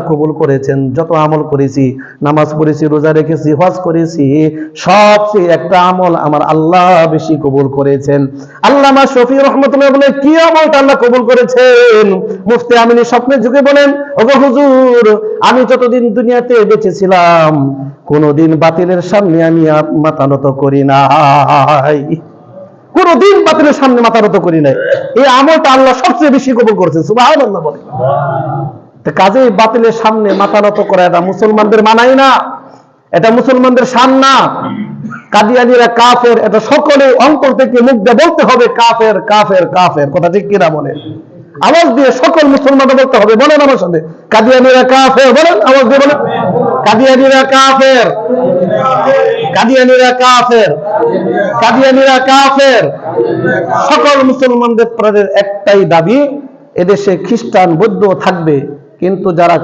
কবুল করেছেন। যত আমল করেছি, নামাজ পড়েছি, রোজা রেখেছি, হজ করেছি, সবচেয়ে একটা আমল আমার আল্লাহ বেশি কবুল করেছেন। আল্লামা শফি রহমতুল্লাহ বলে, কি আমলটা আল্লাহ কবুল করেছেন? মুফতি আমিনী স্বপ্নের যুগে বলেন, ওগো হুজুর, আমি যতদিন দুনিয়াতে বেঁচে ছিলাম কোনদিন বাতিলের সামনে আমি মাথা নত করি নাই, কোনদিন বাতিলের সামনে মাথা নত করি নাই। এই আমলটা আল্লাহ সবচেয়ে বেশি কবুল করেছেন। সুবহানাল্লাহ বলে। কাজেই বাতিলের সামনে মাথা নত করা এটা মুসলমানদের মানায় না, এটা মুসলমানদের শান না। কাদিয়ানীরা কাফের, এটা সকলে অন্তর থেকে মুখ দিয়ে বলতে হবে, কাফের কাফের কাফের। কথা ঠিক কিনা বলেন? আওয়াজ দিয়ে সকল মুসলমানরা বলতে হবে। বলেন আমার সাথে, কাদিয়ানীরা কাফের। বলেন, আওয়াজ দিয়ে বলেন, কাদিয়ানীরা কাফের, কাদিয়ানীরা কাফের, কাদিয়ানীরা কাফের। সকল মুসলমানদের একটাই দাবি, এদেশে খ্রিস্টান বৌদ্ধ থাকবে, কিন্তু যারা